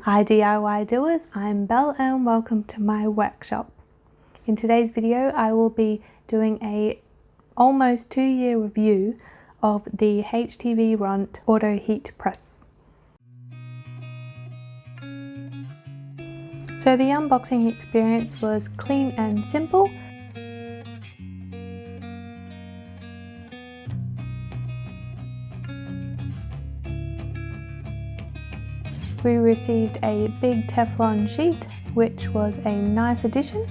Hi DIY doers, I'm Belle and welcome to my workshop. In today's video I will be doing a almost 2-year review of the HTVRont Auto Heat Press. So the unboxing experience was clean and simple. We received a big Teflon sheet, which was a nice addition,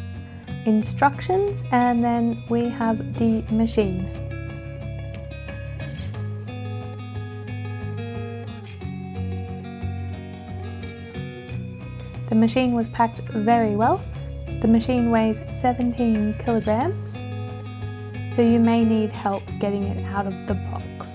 instructions, and then we have the machine. The machine was packed very well. The machine weighs 17 kilograms, so you may need help getting it out of the box.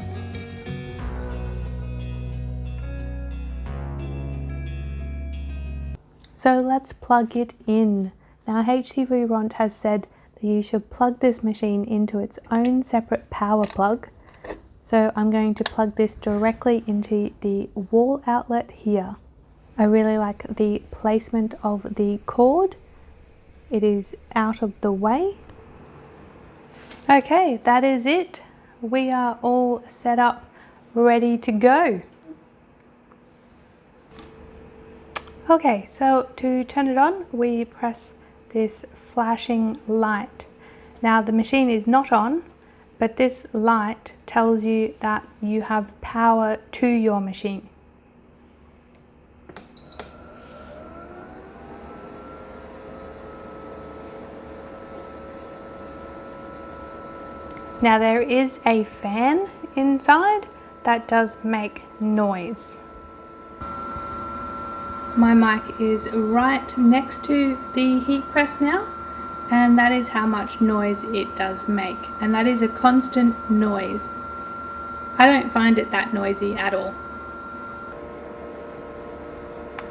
So let's plug it in. Now HTVRont has said that you should plug this machine into its own separate power plug. So I'm going to plug this directly into the wall outlet here. I really like the placement of the cord. It is out of the way. Okay, that is it. We are all set up, ready to go. Okay, so to turn it on, we press this flashing light. Now the machine is not on, but this light tells you that you have power to your machine. Now there is a fan inside that does make noise. My mic is right next to the heat press now, and that is how much noise it does make, and that is a constant noise. I don't find it that noisy at all.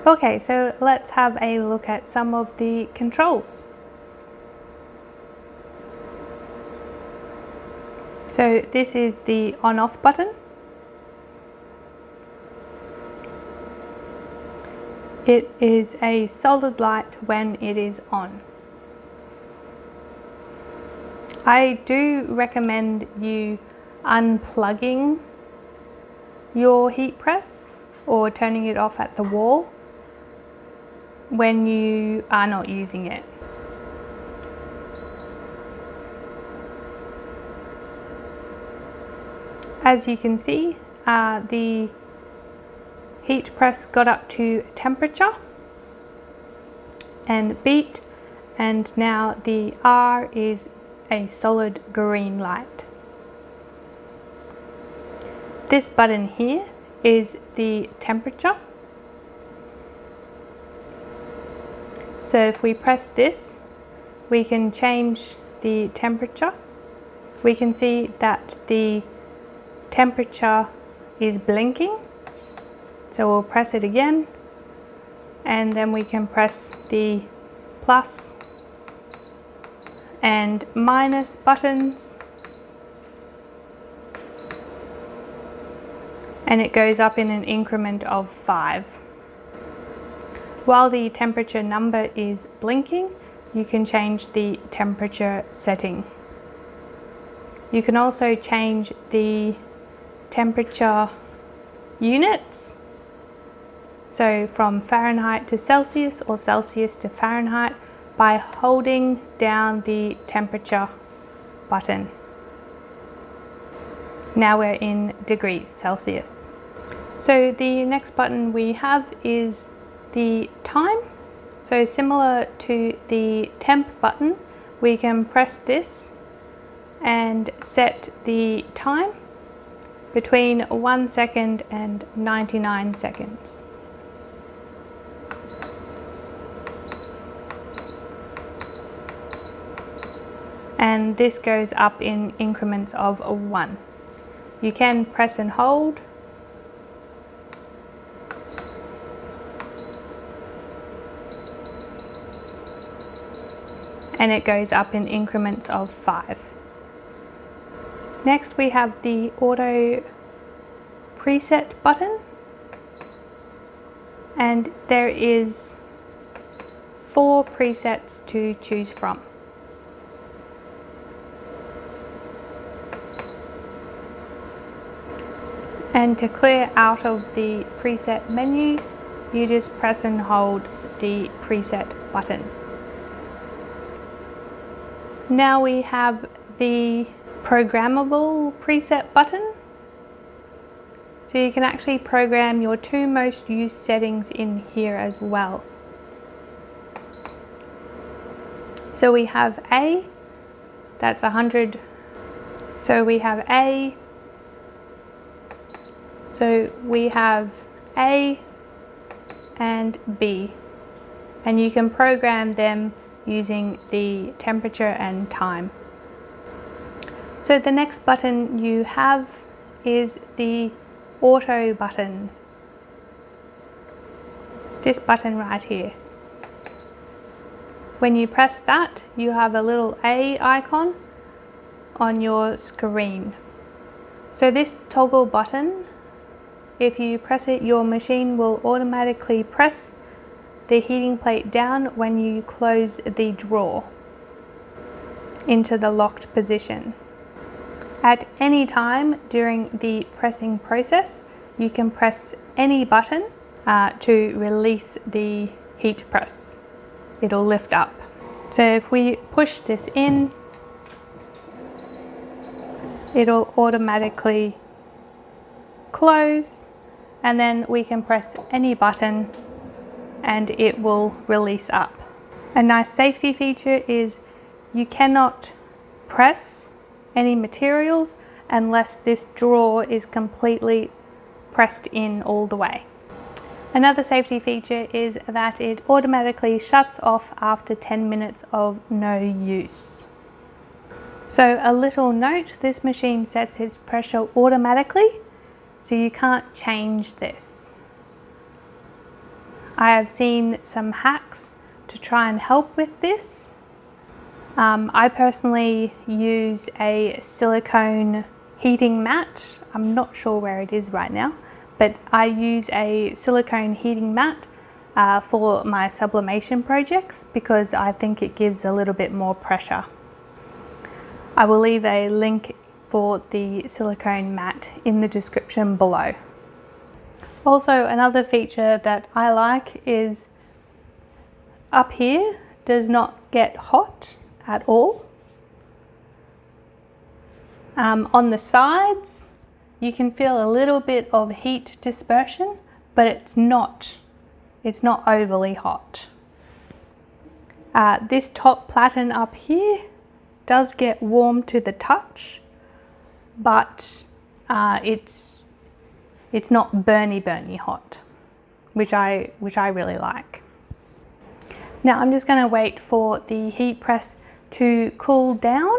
Okay, so let's have a look at some of the controls. So this is the on-off button. It is a solid light when it is on. I do recommend you unplugging your heat press or turning it off at the wall when you are not using it. As you can see, the heat press got up to temperature and beat, and now the R is a solid green light. This button here is the temperature. So if we press this, we can change the temperature. We can see that the temperature is blinking. So we'll press it again, and then we can press the plus and minus buttons, and it goes up in an increment of 5. While the temperature number is blinking, you can change the temperature setting. You can also change the temperature units. So from Fahrenheit to Celsius or Celsius to Fahrenheit by holding down the temperature button. Now we're in degrees Celsius. So the next button we have is the time. So similar to the temp button, we can press this and set the time between 1 second and 99 seconds. And this goes up in increments of 1. You can press and hold, and it goes up in increments of 5. Next we have the auto preset button. and there is 4 presets to choose from. And to clear out of the preset menu, you just press and hold the preset button. Now we have the programmable preset button. So you can actually program your 2 most used settings in here as well. So we have A, that's 100. So we have A and B, and you can program them using the temperature and time. So the next button you have is the auto button. This button right here. When you press that, you have a little A icon on your screen. So this toggle button, if you press it, your machine will automatically press the heating plate down when you close the drawer into the locked position. At any time during the pressing process, you can press any button to release the heat press. It'll lift up. So if we push this in, it'll automatically close, and then we can press any button and it will release up. A nice safety feature is you cannot press any materials unless this drawer is completely pressed in all the way. Another safety feature is that it automatically shuts off after 10 minutes of no use. So a little note, this machine sets its pressure automatically, so you can't change this. I have seen some hacks to try and help with this. I personally use a silicone heating mat. I'm not sure where it is right now, but I use a silicone heating mat for my sublimation projects because I think it gives a little bit more pressure. I will leave a link for the silicone mat in the description below. Also, another feature that I like is up here does not get hot at all. On the sides, you can feel a little bit of heat dispersion, but it's not overly hot. This top platen up here does get warm to the touch, but it's not burny hot, which I really like. Now I'm just going to wait for the heat press to cool down,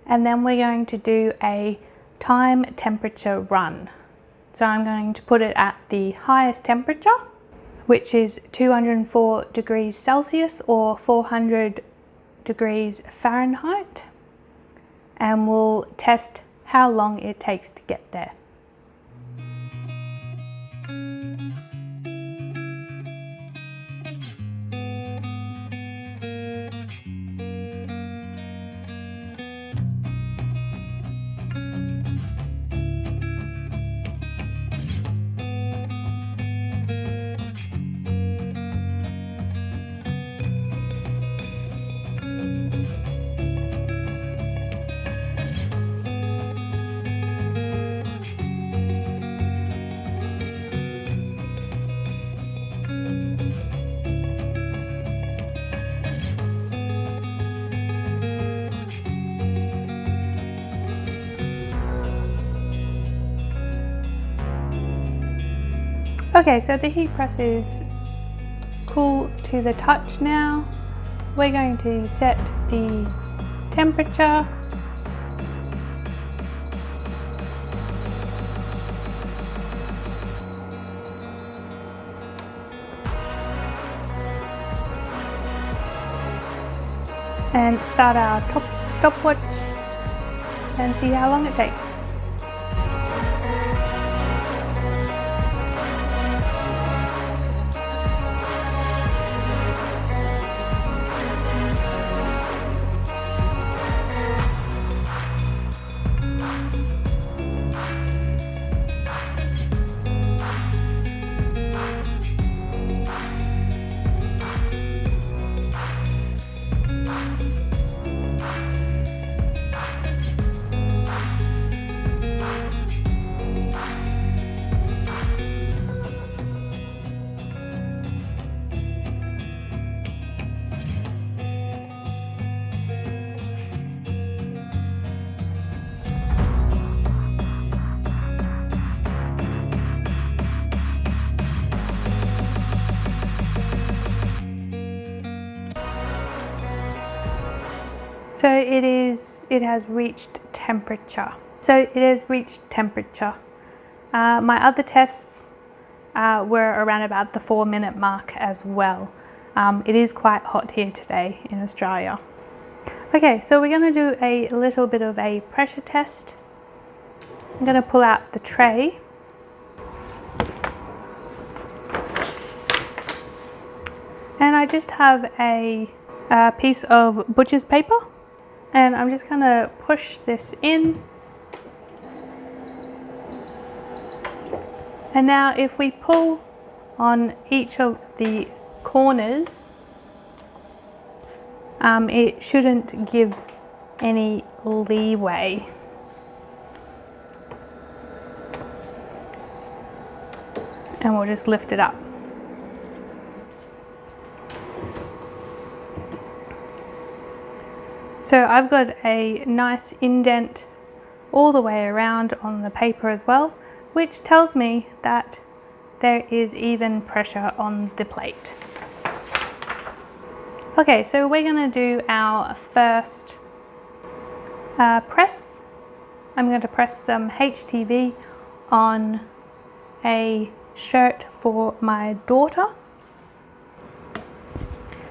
and then we're going to do a time temperature run. So I'm going to put it at the highest temperature, which is 204 degrees Celsius or 400 degrees Fahrenheit, and we'll test how long it takes to get there. Okay, so the heat press is cool to the touch now. We're going to set the temperature. And start our stopwatch and see how long it takes. So it has reached temperature. So it has reached temperature. My other tests were around about the 4-minute mark as well. It is quite hot here today in Australia. Okay, so we're going to do a little bit of a pressure test. I'm going to pull out the tray. And I just have a piece of butcher's paper, and I'm just going to push this in. And now if we pull on each of the corners, it shouldn't give any leeway. And we'll just lift it up. So I've got a nice indent all the way around on the paper as well, which tells me that there is even pressure on the plate. Okay, so we're going to do our first press. I'm going to press some HTV on a shirt for my daughter.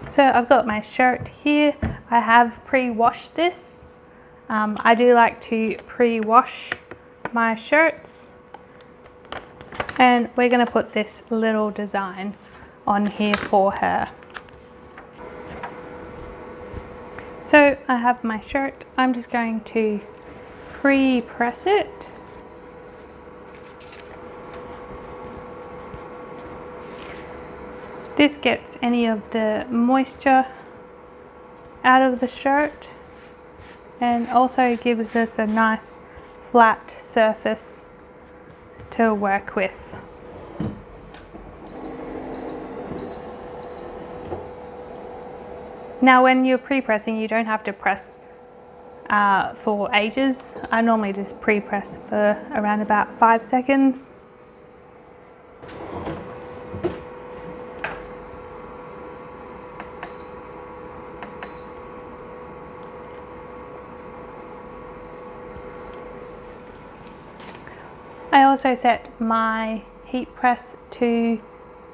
So I've got my shirt here. I have pre-washed this. I do like to pre-wash my shirts. And we're going to put this little design on here for her. So I have my shirt. I'm just going to pre-press it. This gets any of the moisture out of the shirt and also gives us a nice flat surface to work with. Now when you're pre-pressing, you don't have to press for ages. I normally just pre-press for around about 5 seconds. I also set my heat press to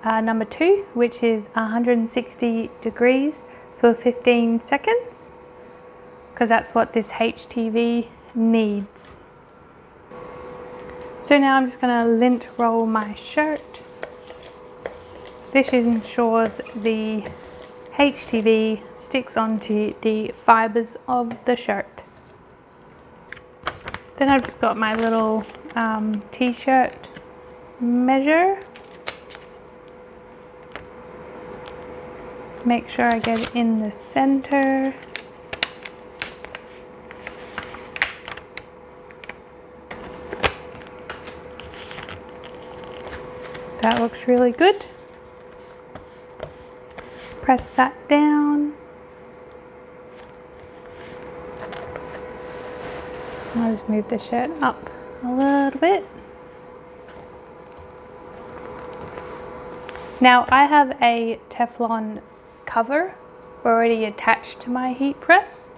number 2, which is 160 degrees for 15 seconds, because that's what this HTV needs. So now I'm just going to lint roll my shirt. This ensures the HTV sticks onto the fibers of the shirt. Then I've just got my little t-shirt measure. Make sure I get it in the center. That looks really good. Press that down. I'll just move the shirt up a little bit. Now I have a Teflon cover already attached to my heat press.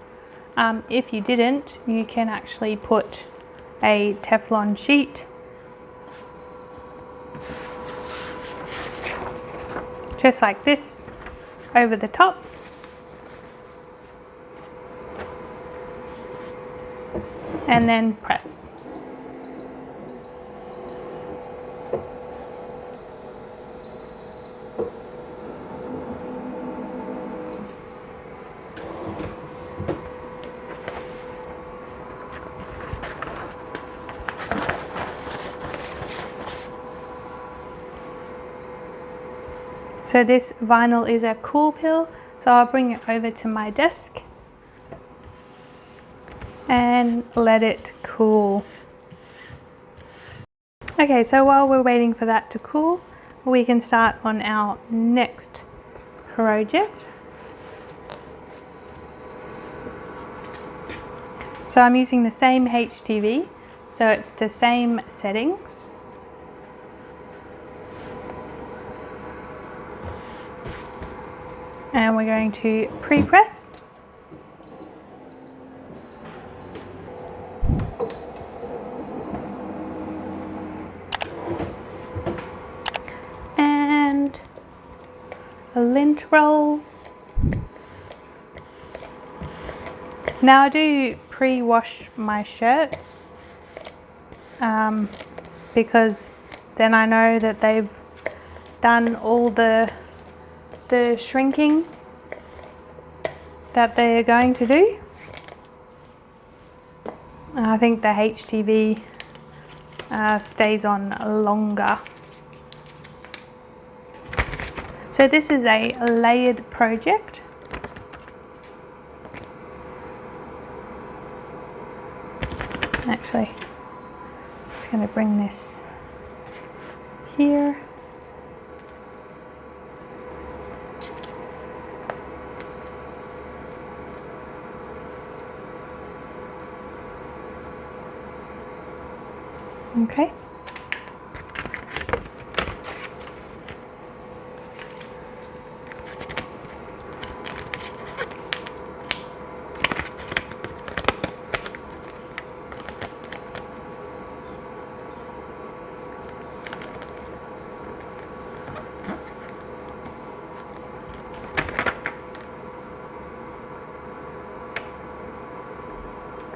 If you didn't, you can actually put a Teflon sheet just like this over the top. And then press. So this vinyl is a cool pill, so I'll bring it over to my desk and let it cool. Okay, so while we're waiting for that to cool, we can start on our next project. So I'm using the same HTV, so it's the same settings. And we're going to pre-press. lint roll. Now I do pre-wash my shirts because then I know that they've done all the shrinking that they are going to do. I think the HTV stays on longer. So this is a layered project. Actually, I'm just going to bring this here. Okay.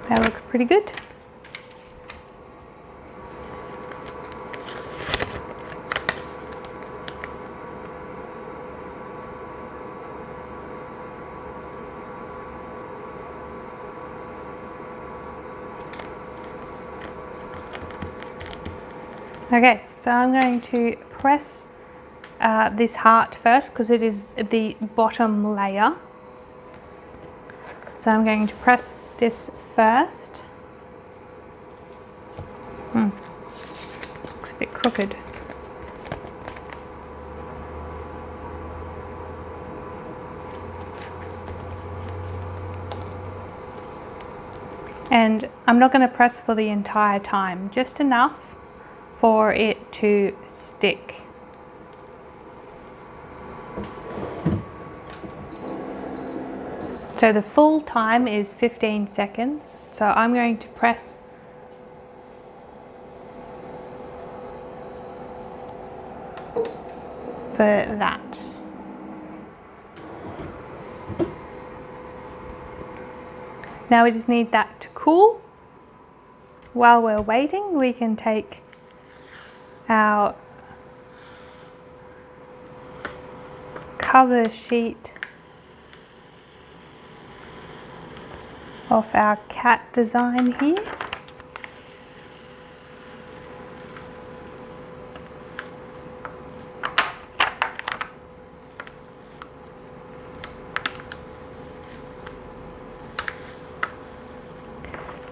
That looks pretty good. Okay, so I'm going to press this heart first because it is the bottom layer. So I'm going to press this first. Looks a bit crooked. And I'm not going to press for the entire time, just enough for it to stick. So the full time is 15 seconds. So I'm going to press for that. Now we just need that to cool. While we're waiting, we can take our cover sheet off our cat design here.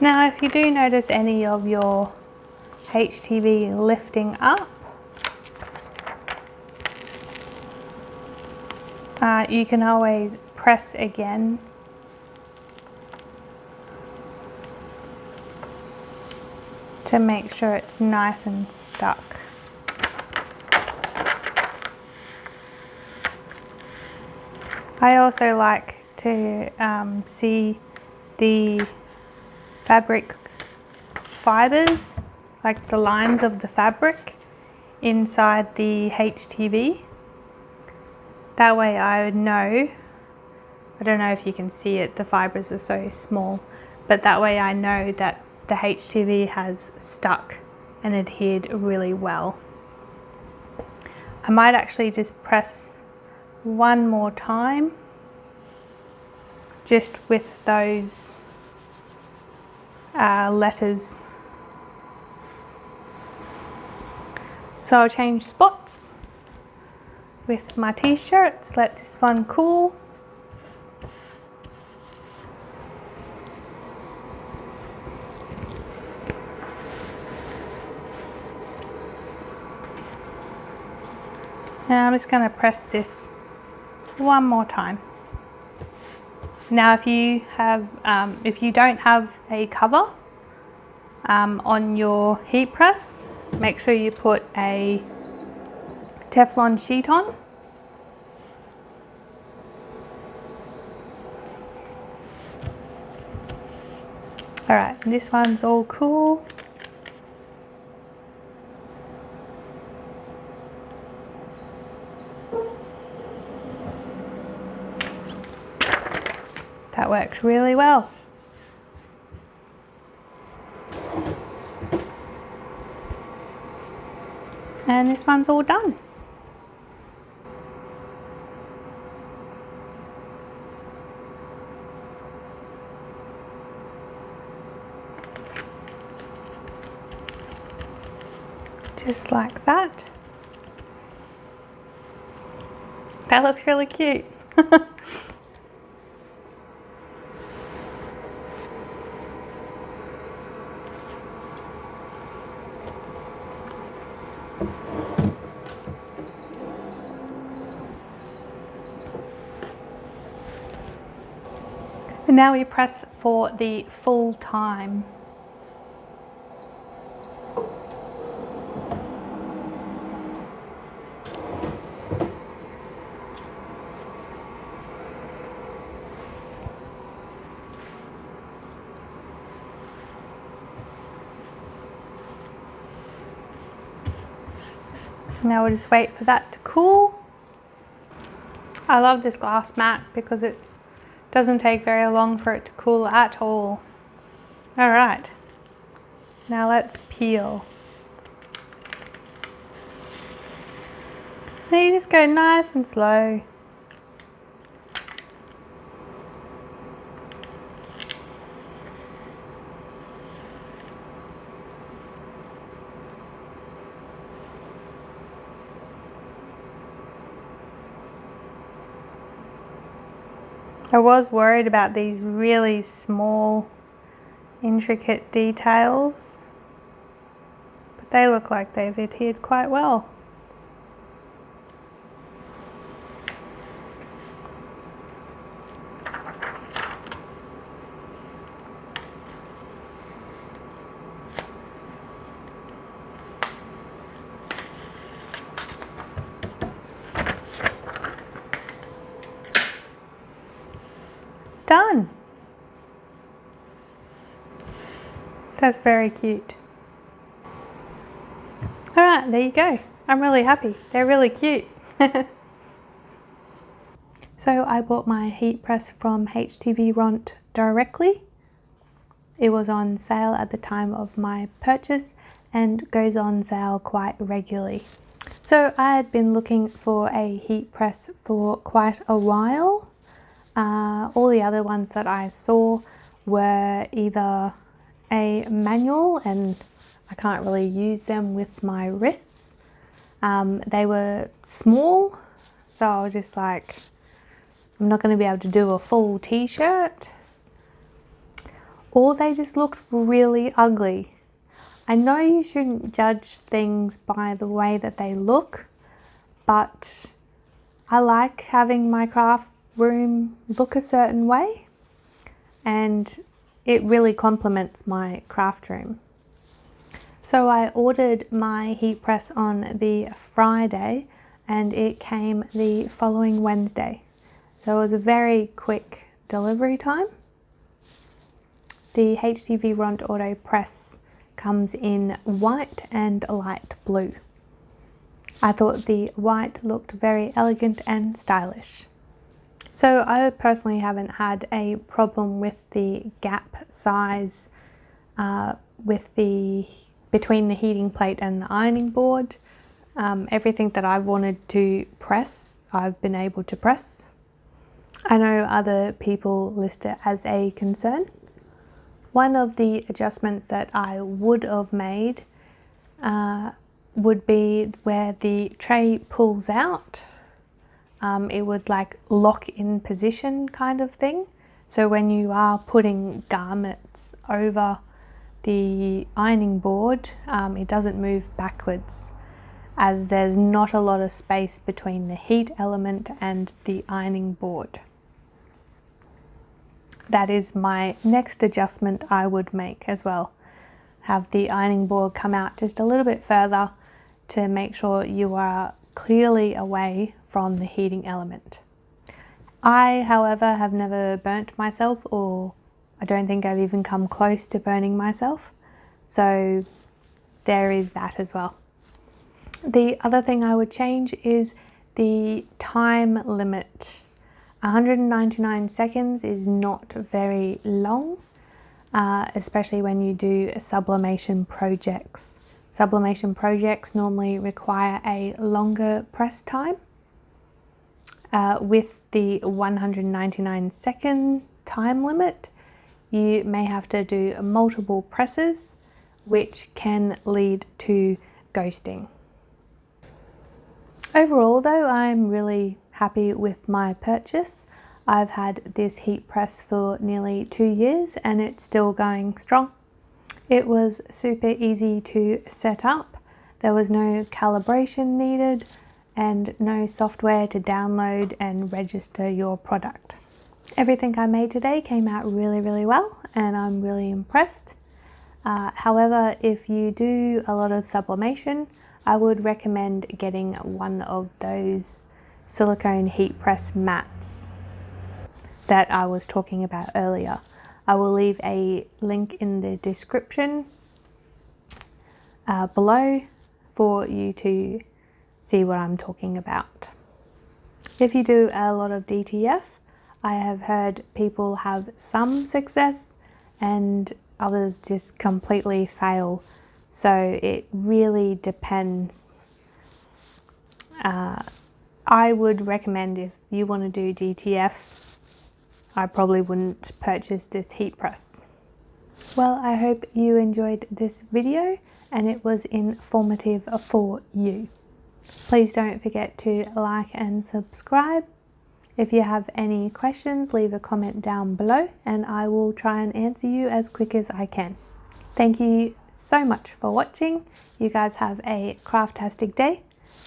Now if you do notice any of your HTV lifting up, you can always press again to make sure it's nice and stuck. I also like to see the fabric fibers, like the lines of the fabric inside the HTV. That way I would know, I don't know if you can see it, the fibers are so small, but that way I know that the HTV has stuck and adhered really well. I might actually just press one more time just with those letters. So I'll change spots with my t-shirts, let this one cool. Now I'm just going to press this one more time. Now if you don't have a cover on your heat press, make sure you put a Teflon sheet on. Alright, this one's all cool. That works really well. And this one's all done. Just like that. That looks really cute. And now we press for the full time. Now we'll just wait for that to cool. I love this glass mat because it doesn't take very long for it to cool at all. All right, now let's peel. Now you just go nice and slow. I was worried about these really small, intricate details, but they look like they've adhered quite well. Done. That's very cute. All right, there you go. I'm really happy. They're really cute. So I bought my heat press from HTVRont directly. It was on sale at the time of my purchase and goes on sale quite regularly. So I had been looking for a heat press for quite a while. All the other ones that I saw were either a manual, and I can't really use them with my wrists. They were small, so I was just like, I'm not going to be able to do a full t-shirt. Or they just looked really ugly. I know you shouldn't judge things by the way that they look, but I like having my craft room look a certain way, and it really complements my craft room. So I ordered my heat press on the Friday and it came the following Wednesday. So it was a very quick delivery time. The HTVRont Auto Press comes in white and light blue. I thought the white looked very elegant and stylish. So I personally haven't had a problem with the gap size between the heating plate and the ironing board. Everything that I've wanted to press, I've been able to press. I know other people list it as a concern. One of the adjustments that I would have made would be where the tray pulls out. It would like lock in position kind of thing. So when you are putting garments over the ironing board, it doesn't move backwards, as there's not a lot of space between the heat element and the ironing board. That is my next adjustment I would make as well. Have the ironing board come out just a little bit further to make sure you are clearly away from the heating element. I, however, have never burnt myself, or I don't think I've even come close to burning myself. So there is that as well. The other thing I would change is the time limit. 199 seconds is not very long, especially when you do sublimation projects. Sublimation projects normally require a longer press time. With the 199 second time limit, you may have to do multiple presses, which can lead to ghosting. Overall though, I'm really happy with my purchase. I've had this heat press for nearly 2 years and it's still going strong. It was super easy to set up. There was no calibration needed and no software to download and register your product. Everything I made today came out really well and I'm really impressed. However, if you do a lot of sublimation, I would recommend getting one of those silicone heat press mats that I was talking about earlier. I will leave a link in the description below for you to see what I'm talking about. If you do a lot of DTF, I have heard people have some success and others just completely fail. So it really depends. I would recommend if you want to do DTF, I probably wouldn't purchase this heat press. Well, I hope you enjoyed this video and it was informative for you. Please don't forget to like and subscribe. If you have any questions, leave a comment down below and I will try and answer you as quick as I can. Thank you so much for watching. You guys have a craftastic day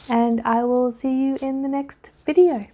and I will see you in the next video.